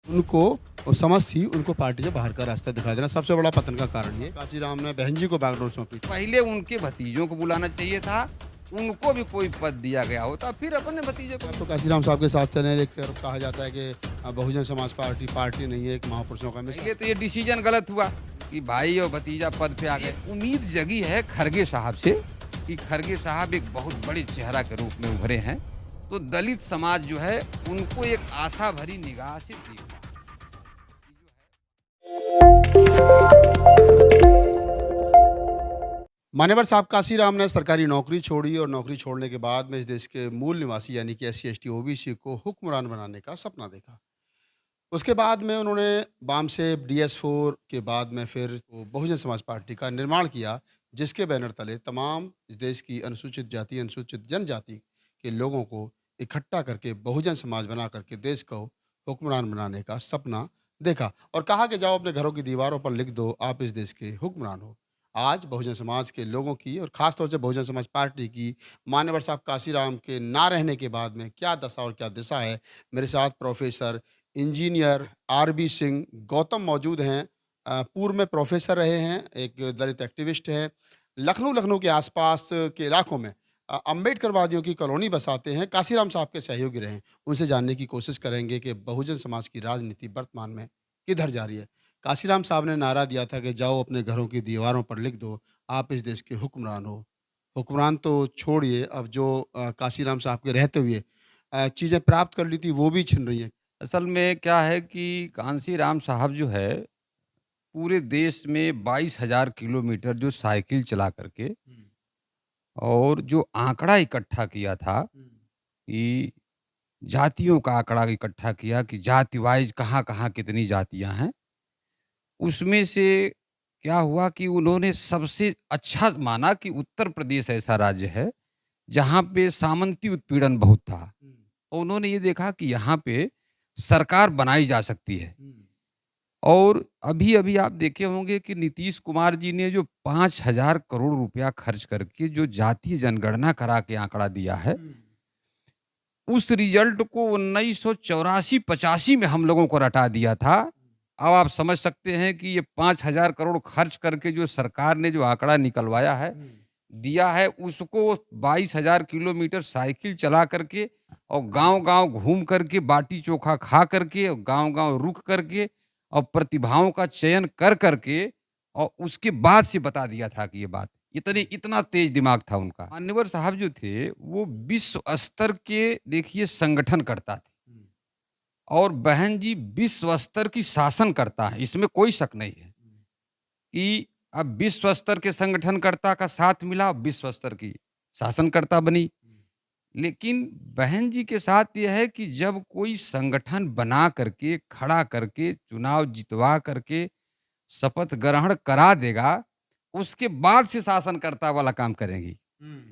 उनको समझ थी उनको पार्टी से बाहर का रास्ता दिखा देना सबसे बड़ा पतन का कारण ये काशीराम ने बहन जी को बागडोर सौंपी थी। पहले उनके भतीजों को बुलाना चाहिए था, उनको भी कोई पद दिया गया होता, फिर अपने भतीजे को। अब तो काशीराम साहब के साथ चले एक तरफ कहा जाता है कि बहुजन समाज पार्टी पार्टी नहीं है, एक महापुरुषों का मिशन। पहले तो ये डिसीजन गलत हुआ कि भाई और भतीजा पद पे आ गए। उम्मीद जगी है खरगे साहब से कि खरगे साहब एक बहुत बड़े चेहरा के रूप में उभरे हैं, तो दलित समाज जो है उनको एक आशा भरी निगाह से देखा। मान्यवर साहब काशीराम ने सरकारी नौकरी छोड़ी और नौकरी छोड़ने के बाद में इस देश के मूल निवासी यानी कि एससी एसटी ओबीसी को हुक्मरान बनाने का सपना देखा। उसके बाद में उन्होंने बामसेब DS4 के बाद में फिर वो बहुजन समाज पार्टी का निर्माण किया, जिसके बैनर तले तमाम इस देश की अनुसूचित जाति अनुसूचित जनजाति के लोगों को इकट्ठा करके बहुजन समाज बना करके देश को हुक्मरान बनाने का सपना देखा और कहा कि जाओ अपने घरों की दीवारों पर लिख दो, आप इस देश के हुक्मरान हो। आज बहुजन समाज के लोगों की और ख़ास तौर से बहुजन समाज पार्टी की मान्यवर साहब काशीराम के ना रहने के बाद में क्या दशा और क्या दिशा है। मेरे साथ professor engineer RB Singh Gautam मौजूद हैं। पूर्व में प्रोफेसर रहे हैं, एक दलित एक्टिविस्ट हैं। लखनऊ लखनऊ के आसपास के इलाकों में अम्बेडकरवादियों की कॉलोनी बसाते हैं, काशीराम साहब के सहयोगी रहे हैं। उनसे जानने की कोशिश करेंगे कि बहुजन समाज की राजनीति वर्तमान में किधर जा रही है। काशीराम साहब ने नारा दिया था कि जाओ अपने घरों की दीवारों पर लिख दो, आप इस देश के हुक्मरान हो। हुक्मरान तो छोड़िए, अब जो काशीराम साहब के रहते हुए चीज़ें प्राप्त कर ली थी वो भी छिन रही हैं। असल में क्या है कि कांसी राम साहब जो है पूरे देश में 22,000 किलोमीटर जो साइकिल चला करके हुँ, और जो आंकड़ा इकट्ठा किया था हुँ, कि जातियों का आंकड़ा इकट्ठा किया कि जाति वाइज कहाँ-कहाँ कितनी जातियाँ हैं। उसमें से क्या हुआ कि उन्होंने सबसे अच्छा माना कि उत्तर प्रदेश ऐसा राज्य है, जहाँ पे सामंती उत्पीड़न बहुत था। हुँ, और उन्होंने ये देखा कि यहाँ पे सरकार बनाई जा सकती है। हुँ, और अभी-अभी आप देखे होंगे कि नीतीश कुमार जी ने जो 5,000 करोड़ रुपया खर्च करके जो जातीय जनगणना करा के आंकड़ा दिया है, हुँ, उस रिज़ल्ट को 1984-85 में हम लोगों को रटा दिया था। अब आप समझ सकते हैं कि ये 5,000 करोड़ खर्च करके जो सरकार ने जो आंकड़ा निकलवाया है, हुँ, दिया है, उसको 22,000 किलोमीटर साइकिल चला करके और गाँव-गाँव घूम करके, बाटी-चोखा खा करके और गाँव-गाँव रुक करके और प्रतिभाओं का चयन कर करके और उसके बाद से बता दिया था कि ये बात। इतना तेज दिमाग था उनका। मान्यवर साहब जो थे, वो विश्व स्तर के देखिए संगठनकर्ता थे हुँ, और बहन जी विश्व स्तर की शासनकर्ता हैं, इसमें कोई शक नहीं है कि अब विश्व स्तर के संगठनकर्ता का साथ मिला, विश्व स्तर की शासनकर्ता बनी। लेकिन बहन जी के साथ ये है कि जब कोई संगठन बना करके, खड़ा करके, चुनाव जितवा करके, शपथ ग्रहण करा देगा, उसके बाद से शासनकर्ता वाला काम करेंगी। हुँ,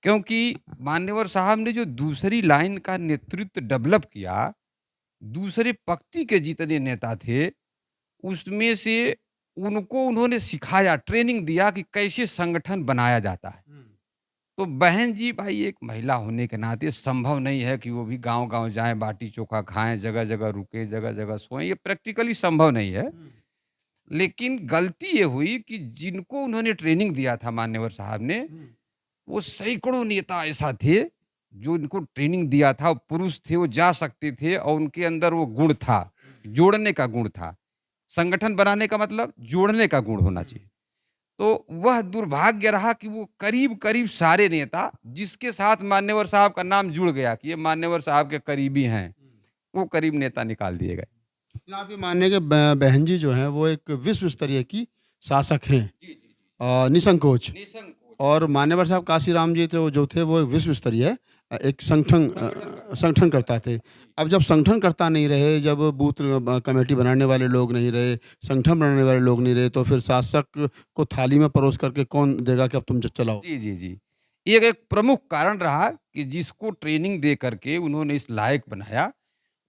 क्योंकि मान्यवर साहब ने जो दूसरी लाइन का नेतृत्व डेवलप किया, दूसरे पंक्ति के जितने नेता थे, उसमें से उनको उन्होंने सिखाया, ट्रेनिंग दिया कि कैसे संगठन बनाया जाता है। हुँ, तो बहन जी भाई एक महिला होने के नाते संभव नहीं है कि वो भी गाँव-गाँव जाएँ, बाटी-चोखा खाएँ, जगह-जगह रुकें, जगह-जगह सोएँ, ये प्रैक्टिकली संभव नहीं है। हुँ, लेकिन गलती ये हुई कि जिनको उन्होंने ट्रेनिंग दिया था मान्यवर साहब ने, हुँ, वो सैकड़ों नेता ऐसा थे, जो इनको ट्रेनिंग दिया था, वो पुरुष थे, वो जा सकते थे और उनके अंदर वो गुण था, जोड़ने का गुण था। संगठन बनाने का मतलब जोड़ने का गुण होना हुँ, चाहिए। तो वह दुर्भाग्य रहा कि वो करीब-करीब सारे नेता जिसके साथ मान्यवर साहब का नाम जुड़ गया कि ये मान्यवर साहब के करीबी हैं, हुँ। वो करीब नेता निकाल दिए गए। मतलब आप ये मानिए कि बहन जी जो हैं वो एक विश्व स्तरीय की शासक हैं, जी, जी, जी। निसंकोच। निसंकोच। और मान्यवर साहब काशीराम जी थे वो जो थे वो एक विश्व स्तरीय एक संगठनकर्ता थे। अब जब संगठनकर्ता नहीं रहे, जब बूथ कमेटी बनाने वाले लोग नहीं रहे, संगठन बनाने वाले लोग नहीं रहे, तो फिर शासक को थाली में परोस करके कौन देगा कि अब तुम चलाओ? जी, जी, जी। ये एक प्रमुख कारण रहा कि जिसको ट्रेनिंग दे करके उन्होंने इस लायक बनाया,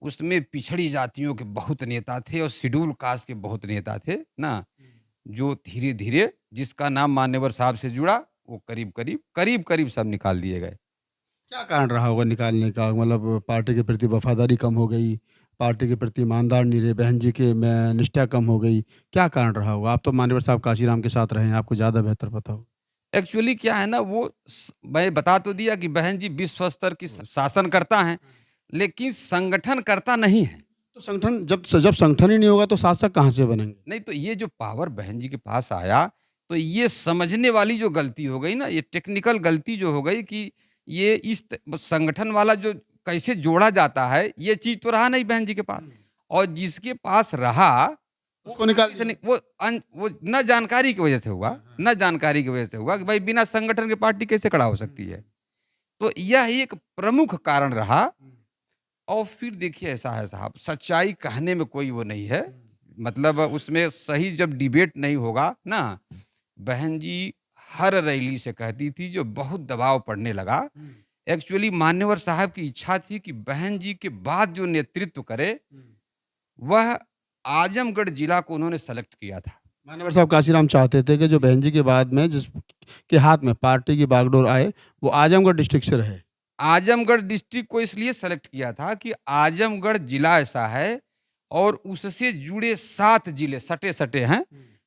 उसमें पिछड़ी जातियों के बहुत नेता थे और शेड्यूल कास्ट के बहुत नेता थे, ना? जो धीरे-धीरे जिसका नाम मान्यवर साहब से जुड़ा, वो करीब-करीब सब निकाल दिए गए। क्या कारण रहा होगा निकालने का? मतलब पार्टी के प्रति वफ़ादारी कम हो गई, पार्टी के प्रति ईमानदार नहीं रहे, बहन जी के में निष्ठा कम हो गई, क्या कारण रहा होगा? आप तो मान्यवर साहब काशीराम के साथ रहे हैं, आपको ज़्यादा बेहतर पता होगा। एक्चुअली क्या है ना, मैं बता तो दिया कि बहन जी विश्व स्तर की शासन करता है, लेकिन संगठन करता नहीं है। तो संगठन जब संगठन ही नहीं होगा तो शासक कहाँ से बनेंगे? नहीं तो ये जो पावर बहन जी के पास आया, तो ये समझने वाली जो गलती हो गई ना, ये टेक्निकल गलती जो हो गई कि ये संगठन वाला जो कैसे जोड़ा जाता है, ये चीज तो रहा नहीं बहन जी के पास। और जिसके पास रहा उसको निकाल कैसे दिया। नहीं, वो न जानकारी की वजह से हुआ, न जानकारी की वजह से हुआ कि भाई बिना संगठन के पार्टी कैसे खड़ा हो सकती है। तो यह एक प्रमुख कारण रहा। और फिर देखिए ऐसा है साहब, सच्चाई कहने में कोई वो नहीं है, मतलब उसमें सही जब डिबेट नहीं होगा ना, बहन जी हर रैली से कहती थी, जो बहुत दबाव पड़ने लगा। एक्चुअली मान्यवर साहब की इच्छा थी कि बहन जी के बाद जो नेतृत्व करे, वह आजमगढ़ जिला को उन्होंने सेलेक्ट किया था। मान्यवर साहब काशीराम चाहते थे कि जो बहन जी के बाद में जिस के हाथ में पार्टी की बागडोर आए, वो आजमगढ़ डिस्ट्रिक्ट से रहे। आजमगढ़ डिस्ट्रिक्ट को इसलिए सेलेक्ट किया था कि आजमगढ़ जिला ऐसा है और उससे जुड़े 7 जिले सटे-सटे हैं,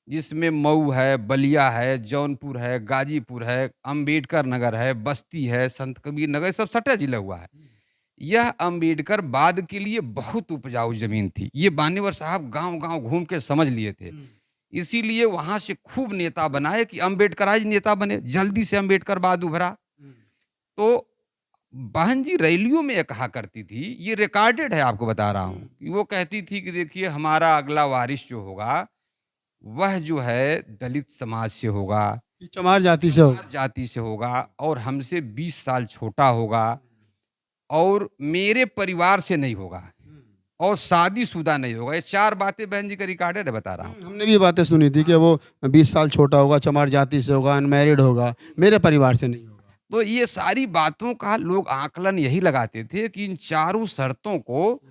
जिसमें मऊ है, बलिया है, जौनपुर है, गाजीपुर है, अंबेडकर नगर है, बस्ती है, संत कबीर नगर, सब सटा जिला हुआ है। यह अंबेडकर बाद के लिए बहुत उपजाऊ जमीन थी। ये मान्यवर साहब गांव-गांव घूम के समझ लिए थे। इसीलिए वहां से खूब नेता बनाए कि अम्बेडकराइज नेता बने, जल्दी से अम्बेडकरवाद उभरा। तो बहन जी रैलियों में ये कहा करती थी, ये रिकॉर्डेड है, आपको बता रहा हूँ, कि वो कहती थी कि देखिए हमारा अगला वारिस जो होगा, वह जो है दलित समाज से होगा, ये चमार जाति से हो। जाति से होगा और हमसे 20 साल छोटा होगा और मेरे परिवार से नहीं होगा और शादीशुदा नहीं होगा। ये 4 बातें बहन जी का रिकॉर्डेड है, बता रहा हूँ। हमने भी ये बातें सुनी थी कि वो 20 साल छोटा होगा, चमार जाति से होगा, अनमैरिड होगा, मेरे परिवार से नहीं होगा। तो ये सारी बातों का लोग आकलन यही लगाते थे कि इन चारों शर्तों को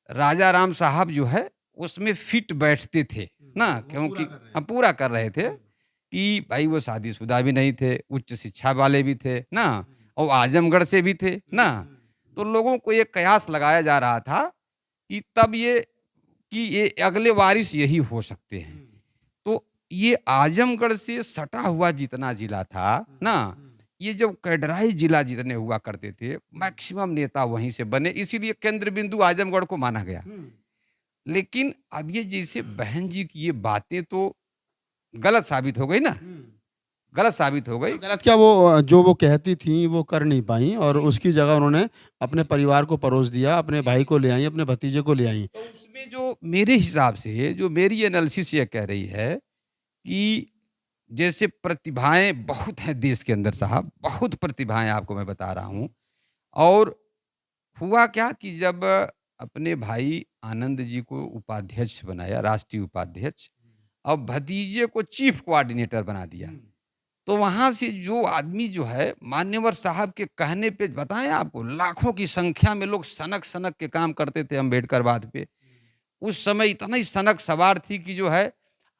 राजा राम साहब जो है उसमें फिट बैठते थे ना, क्योंकि हम पूरा कर रहे थे कि भाई वो शादीशुदा भी नहीं थे, उच्च शिक्षा वाले भी थे ना, और आजमगढ़ से भी थे ना। तो लोगों को ये कयास लगाया जा रहा था कि तब ये अगले वारिस यही हो सकते हैं। तो ये आजमगढ़ से सटा हुआ जितना जिला था ना, ये जब कैडराई जिला जितने हुआ करते थे, मैक्सिमम नेता वहीं से बने, इसीलिए केंद्र बिंदु आजमगढ़ को माना गया। लेकिन अब ये जैसे बहन जी की ये बातें तो गलत साबित हो गई ना, गलत साबित हो गई। गलत क्या, वो जो वो कहती थी वो कर नहीं पाई और उसकी जगह उन्होंने अपने परिवार को परोस दिया, अपने भाई को ले आई, अपने भतीजे को ले आई। तो उसमें जो मेरे हिसाब से जो मेरी एनालिसिस ये कह रही है कि जैसे प्रतिभाएं बहुत हैं देश के अंदर साहब, बहुत प्रतिभाएं, आपको मैं बता रहा हूँ। और हुआ क्या कि जब अपने भाई आनंद जी को उपाध्यक्ष बनाया, राष्ट्रीय उपाध्यक्ष, और भतीजे को चीफ कोऑर्डिनेटर बना दिया, तो वहां से जो आदमी जो है मान्यवर साहब के कहने पे, बताएं आपको, लाखों की संख्या में लोग सनक सनक के काम करते थे अम्बेडकरवाद पे। उस समय इतना ही सनक सवार थी कि जो है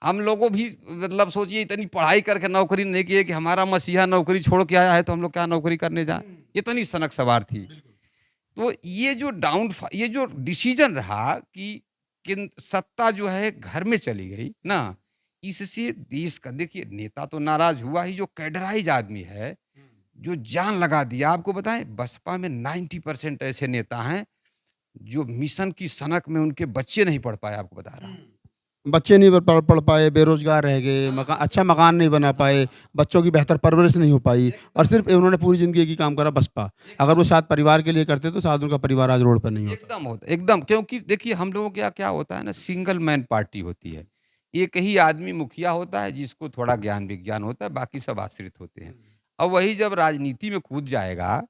हम लोगों भी, मतलब सोचिए, इतनी पढ़ाई करके नौकरी नहीं की है कि हमारा मसीहा नौकरी छोड़ के आया है तो हम लोग क्या नौकरी करने जाएं, इतनी सनक सवार थी। तो ये जो ये जो डिसीजन रहा कि सत्ता जो है घर में चली गई ना, इससे देश का, देखिए नेता तो नाराज हुआ ही, जो कैडराइज आदमी है, जो जान लगा दिया। आपको बताएं बसपा में 90% ऐसे नेता हैं जो मिशन की सनक में उनके बच्चे नहीं पढ़ पाए, आपको बता रहा हूँ। बच्चे नहीं पढ़ पाए, बेरोजगार रह गए, अच्छा मकान नहीं बना पाए, बच्चों की बेहतर परवरिश नहीं हो पाई और सिर्फ उन्होंने पूरी जिंदगी एक ही काम करा, बसपा। अगर वो शायद परिवार के लिए करते तो शायद उनका परिवार आज रोड पर नहीं होता। एकदम होता, एकदम, क्योंकि देखिए हम लोगों के यहाँ क्या होता है ना, सिंगल मैन पार्टी होती है, एक ही आदमी मुखिया होता है जिसको थोड़ा ज्ञान विज्ञान होता है, बाकी सब आश्रित होते हैं। अब वही जब राजनीति में कूद जाएगा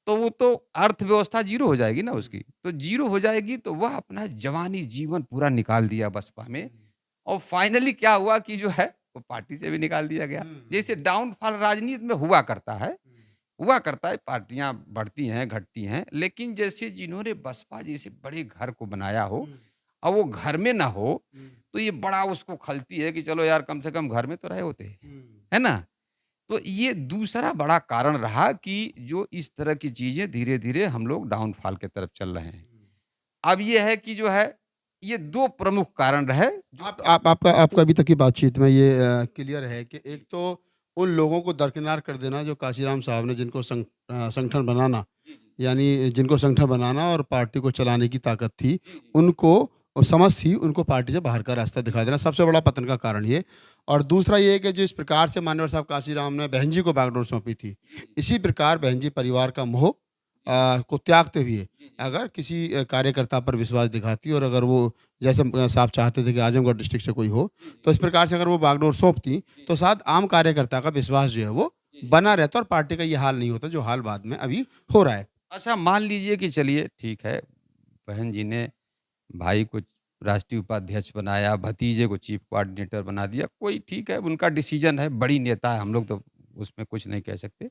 तो वो तो अर्थव्यवस्था जीरो हो जाएगी ना उसकी, तो जीरो हो जाएगी, तो वह अपना जवानी जीवन पूरा निकाल दिया बसपा में। और फाइनली क्या हुआ कि जो है वो पार्टी से भी निकाल दिया गया। जैसे डाउनफॉल राजनीति में हुआ करता है, हुआ करता है, पार्टियां बढ़ती हैं घटती हैं, लेकिन जैसे जिन्होंने बसपा जैसे बड़े घर को बनाया हो और वो घर में ना हो, तो ये बड़ा उसको खलती है कि चलो यार कम से कम घर में तो रहे होते, है ना। तो ये दूसरा बड़ा कारण रहा कि जो इस तरह की चीजें धीरे धीरे हम लोग डाउनफॉल की तरफ चल रहे हैं। अब ये है कि जो है ये दो प्रमुख कारण रहे। आपका अभी तक की बातचीत में ये क्लियर है कि एक तो उन लोगों को दरकिनार कर देना जो काशीराम साहब ने जिनको संगठन बनाना, यानी जिनको संगठन बनाना और पार्टी को चलाने की ताकत थी, उनको और समझ थी, उनको पार्टी से बाहर का रास्ता दिखा देना सबसे बड़ा पतन का कारण ये। और दूसरा ये कि जिस प्रकार से मान्यवर साहब काशीराम ने बहन जी को बागडोर सौंपी थी, इसी प्रकार बहन जी परिवार का मोह को त्यागते हुए अगर किसी कार्यकर्ता पर विश्वास दिखाती और अगर वो जैसे साहब चाहते थे कि आजमगढ़ डिस्ट्रिक्ट से कोई हो, तो इस प्रकार से अगर वो बागडोर सौंपती तो शायद आम कार्यकर्ता का विश्वास जो है वो बना रहता और पार्टी का ये हाल नहीं होता जो हाल बाद में अभी हो रहा है। अच्छा मान लीजिए कि चलिए ठीक है, बहन जी ने भाई को राष्ट्रीय उपाध्यक्ष बनाया, भतीजे को चीफ कोऑर्डिनेटर बना दिया, कोई ठीक है, उनका डिसीजन है, बड़ी नेता है, हम लोग तो उसमें कुछ नहीं कह सकते।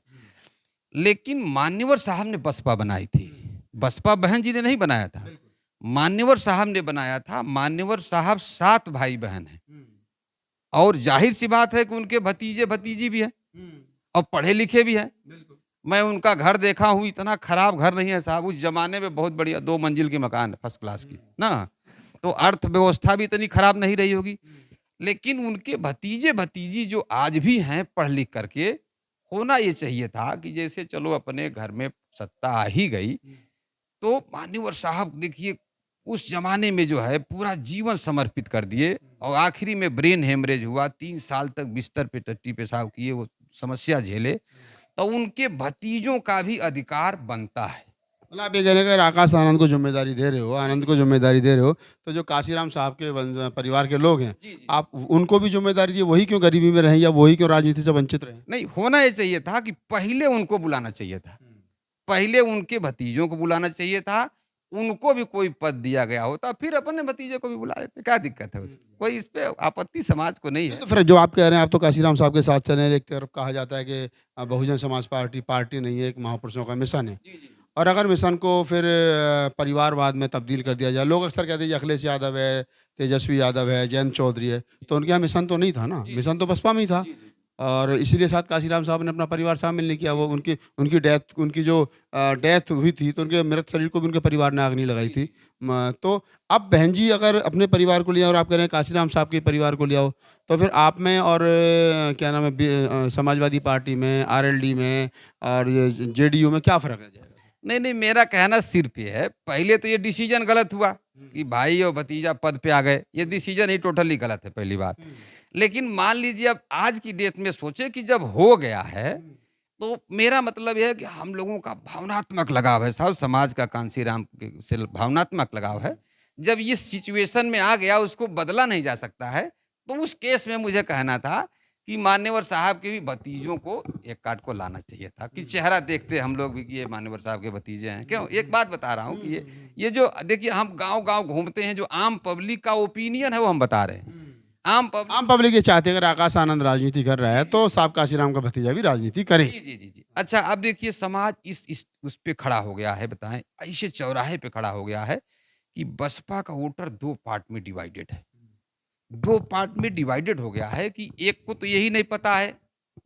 लेकिन मान्यवर साहब ने बसपा बनाई थी, बसपा बहन जी ने नहीं बनाया था, मान्यवर साहब ने बनाया था। मान्यवर साहब 7 भाई बहन हैं और जाहिर सी बात है कि उनके भतीजे भतीजी भी हैं और पढ़े लिखे भी हैं। मैं उनका घर देखा हूँ, इतना खराब घर नहीं है साहब, उस जमाने में बहुत बढ़िया 2 मंजिल की मकान है फर्स्ट क्लास की ना, तो अर्थव्यवस्था भी इतनी खराब नहीं रही होगी। लेकिन उनके भतीजे भतीजी जो आज भी हैं पढ़ लिख करके, होना ये चाहिए था कि जैसे चलो अपने घर में सत्ता आ ही गई, तो मान्यवर साहब देखिए उस जमाने में जो है पूरा जीवन समर्पित कर दिए और आखिरी में ब्रेन हेमरेज हुआ, 3 साल तक बिस्तर पे टट्टी पेशाब किए, वो समस्या झेले, तो उनके भतीजों का भी अधिकार बनता है। मतलब आप ये कह रहे हैं अगर आकाश आनंद को जिम्मेदारी दे रहे हो, आनंद को जिम्मेदारी दे रहे हो, तो जो काशीराम साहब के परिवार के लोग हैं, आप उनको भी जिम्मेदारी दिए, वही क्यों गरीबी में रहें या वही क्यों राजनीति से वंचित रहें? नहीं, होना ये चाहिए था कि पहले उनको बुलाना चाहिए था, पहले उनके भतीजों को बुलाना चाहिए था, उनको भी कोई पद दिया गया होता, फिर अपने भतीजे को भी बुला लेते, क्या दिक्कत है उसमें? कोई इस पे आपत्ति समाज को नहीं नहीं है। तो फिर जो आप कह रहे हैं आप तो काशीराम साहब के साथ चले, एक तरफ कहा जाता है कि बहुजन समाज पार्टी पार्टी नहीं है, एक महापुरुषों का मिशन है। और अगर मिशन को फिर परिवारवाद में तब्दील कर दिया जाए, लोग अक्सर कहते हैं जी अखिलेश यादव है, तेजस्वी यादव है, जयंत चौधरी है, तो उनके यहाँ मिशन तो नहीं था ना, मिशन तो बसपा में ही था। और इसीलिए शायद काशीराम साहब ने अपना परिवार शामिल नहीं किया। वो उनकी उनकी डेथ उनकी जो डेथ हुई थी तो उनके मृत शरीर को भी उनके परिवार ने आग नहीं लगाई थी। तो अब बहन जी अगर अपने परिवार को लिया और आप कह रहे हैं काशीराम साहब के परिवार को ले आओ, तो फिर आप में और क्या नाम है समाजवादी पार्टी में, आरएलडी में और ये जेडीयू में क्या फ़र्क रह जाएगा? नहीं, नहीं, मेरा कहना सिर पे है, पहले तो ये डिसीजन गलत हुआ कि भाई और भतीजा पद पे आ गए, ये डिसीजन ही टोटली गलत है पहली बात। लेकिन मान लीजिए अब आज की डेट में सोचे कि जब हो गया है, तो मेरा मतलब ये है कि हम लोगों का भावनात्मक लगाव है साहब, समाज का कांशीराम से भावनात्मक लगाव है। जब इस सिचुएशन में आ गया, उसको बदला नहीं जा सकता है, तो उस केस में मुझे कहना था कि मान्यवर साहब के भी भतीजों को एक कार्ड को लाना चाहिए था कि चेहरा देखते हम लोग भी कि ये मान्यवर साहब के भतीजे हैं। क्यों? एक बात बता रहा हूँ कि ये जो देखिए हम गांव-गांव घूमते हैं, जो आम पब्लिक का ओपिनियन है वो हम बता रहे हैं। आम पब्लिक ये चाहते हैं अगर आकाश आनंद राजनीति कर रहा है तो साहब काशीराम का भतीजा भी राजनीति करे। जी। अच्छा अब देखिए समाज इस उस पे खड़ा हो गया है, बताएं ऐसे चौराहे पे खड़ा हो गया है कि बसपा का वोटर 2 पार्ट में डिवाइडेड है। 2 पार्ट में डिवाइडेड हो गया है कि एक को तो यही नहीं पता है,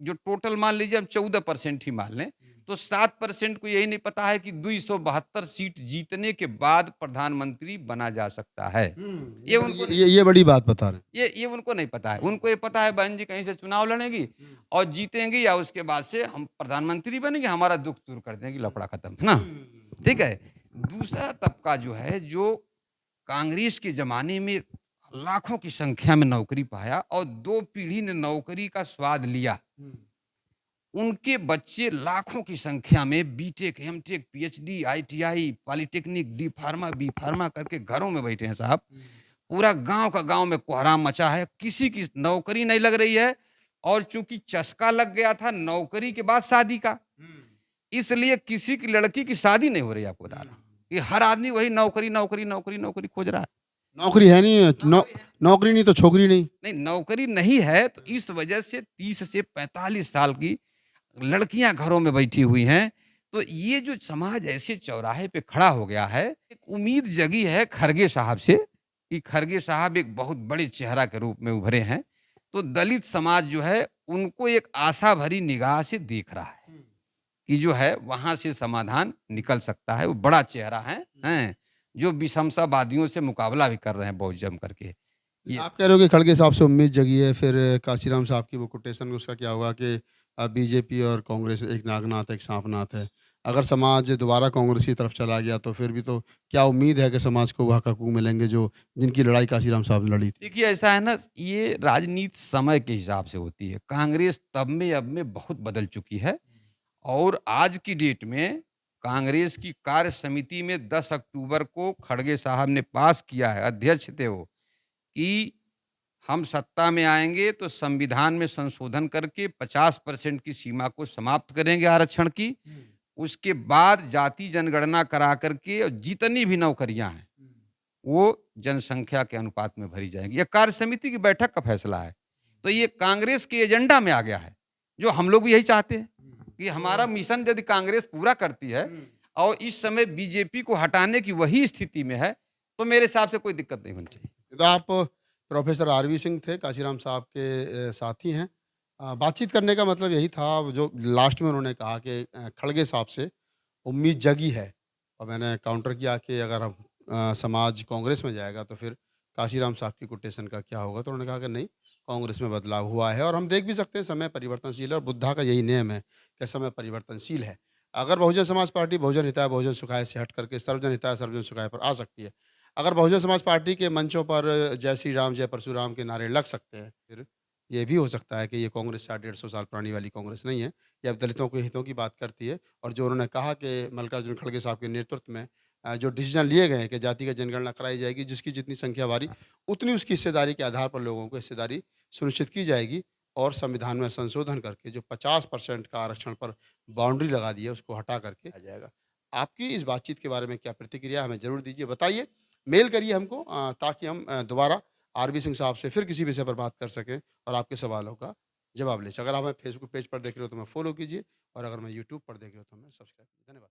जो टोटल मान लीजिए हम 14% ही मान लें, तो 7% को यही नहीं पता है कि 272 सीट जीतने के बाद प्रधानमंत्री बना जा सकता है। ये उनको ये बड़ी बात बता रहे हैं। ये उनको नहीं पता है। उनको ये पता है बहन जी कहीं से चुनाव लड़ेंगी और जीतेंगी या उसके बाद से हम प्रधानमंत्री बनेंगे, हमारा दुख दूर कर देंगे, लफड़ा खत्म, है ना? ठीक है। दूसरा तबका जो है, जो कांग्रेस के जमाने में लाखों की संख्या में नौकरी पाया और 2 पीढ़ी ने नौकरी का स्वाद लिया, उनके बच्चे लाखों की संख्या में BTech, MTech, PhD, ITI, polytechnic, D pharma, B pharma करके घरों में बैठे हैं साहब। पूरा गांव का गांव में कोहराम मचा है, किसी की नौकरी नहीं लग रही है और चूंकि चस्का लग गया था नौकरी के बाद शादी का, इसलिए किसी की लड़की की शादी नहीं हो रही। आपको बता रहा हूं कि हर आदमी वही नौकरी नौकरी नौकरी नौकरी खोज रहा है। नौकरी है नहीं, नौकरी नहीं तो छोकरी नहीं। नहीं, नौकरी नहीं है, तो इस वजह से 30 से 45 साल की लड़कियां घरों में बैठी हुई हैं। तो ये जो समाज ऐसे चौराहे पे खड़ा हो गया है, एक उम्मीद जगी है खरगे साहब से कि खरगे साहब एक बहुत बड़े चेहरा के रूप में उभरे हैं, तो दलित समाज जो है उनको एक आशा भरी निगाह से देख रहा है कि जो है वहां से समाधान निकल सकता है। वो बड़ा चेहरा है, हैं? जो विषमतावादियों से मुकाबला भी कर रहे हैं बहुत जम करके। ये आप कह रहे हो कि खड़गे साहब से उम्मीद जगी है, फिर काशीराम साहब की वो कोटेशन उसका क्या होगा कि बीजेपी और कांग्रेस एक नागनाथ है, एक सांपनाथ है। अगर समाज दोबारा कांग्रेस की तरफ चला गया तो फिर भी तो क्या उम्मीद है कि समाज को वह हकूक मिलेंगे जो जिनकी लड़ाई काशीराम साहब ने लड़ी थी? देखिए ऐसा है ना, ये राजनीति समय के हिसाब से होती है। कांग्रेस तब में अब में बहुत बदल चुकी है और आज की डेट में कांग्रेस की कार्य समिति में 10 अक्टूबर को खड़गे साहब ने पास किया है, अध्यक्ष थे वो, कि हम सत्ता में आएँगे तो संविधान में संशोधन करके 50% की सीमा को समाप्त करेंगे आरक्षण की। उसके बाद जाति जनगणना करा करके और जितनी भी नौकरियाँ हैं, वो जनसंख्या के अनुपात में भरी जाएँगी। ये कार्य समिति की बैठक का फैसला है। तो ये कांग्रेस के एजेंडा में आ गया है, जो हम लोग भी यही चाहते हैं कि हमारा मिशन यदि कांग्रेस पूरा करती है और इस समय बीजेपी को हटाने की वही स्थिति में है, तो मेरे हिसाब से कोई दिक्कत नहीं होनी चाहिए। तो आप प्रोफेसर आरवी सिंह थे, काशीराम साहब के साथी हैं। बातचीत करने का मतलब यही था, वो जो लास्ट में उन्होंने कहा कि खड़गे साहब से उम्मीद जगी है, और मैंने काउंटर किया कि अगर हम समाज कांग्रेस में जाएगा तो फिर काशीराम साहब की कोटेशन का क्या होगा? तो उन्होंने कहा कि नहीं, कांग्रेस में बदलाव हुआ है और हम देख भी सकते हैं समय परिवर्तनशील है और बुद्धा का यही नियम है कि समय परिवर्तनशील है। अगर बहुजन समाज पार्टी बहुजन हिताय बहुजन सुखाय से हट करके सर्वजन हिताय सर्वजन सुखाय पर आ सकती है। अगर बहुजन समाज पार्टी के मंचों पर जय श्री राम, जय परशुराम के नारे लग सकते हैं, फिर ये भी हो सकता है कि ये कांग्रेस 150 साल पुरानी वाली कांग्रेस नहीं है। ये अब दलितों के हितों की बात करती है, और जो उन्होंने कहा कि मल्लिकार्जुन खड़गे साहब के नेतृत्व में जो डिसीजन लिए गए हैं कि जातिगत जनगणना कराई जाएगी, जिसकी जितनी संख्या बारी उतनी उसकी हिस्सेदारी के आधार पर लोगों को हिस्सेदारी सुनिश्चित की जाएगी, और संविधान में संशोधन करके जो 50% का आरक्षण पर बाउंड्री लगा दी है उसको हटा करके आ जाएगा। आपकी इस बातचीत के बारे में क्या प्रतिक्रिया, हमें ज़रूर दीजिए, बताइए। मेल करिए हमको, ताकि हम दोबारा आरबी सिंह साहब से फिर किसी विषय पर बात कर सकें और आपके सवालों का जवाब ले सकें। अगर आप हमें फेसबुक पेज पर देख रहे हो तो हमें फॉलो कीजिए, और अगर मैं यूट्यूब पर देख रहे हो तो हमें सब्सक्राइब कीजिए। धन्यवाद।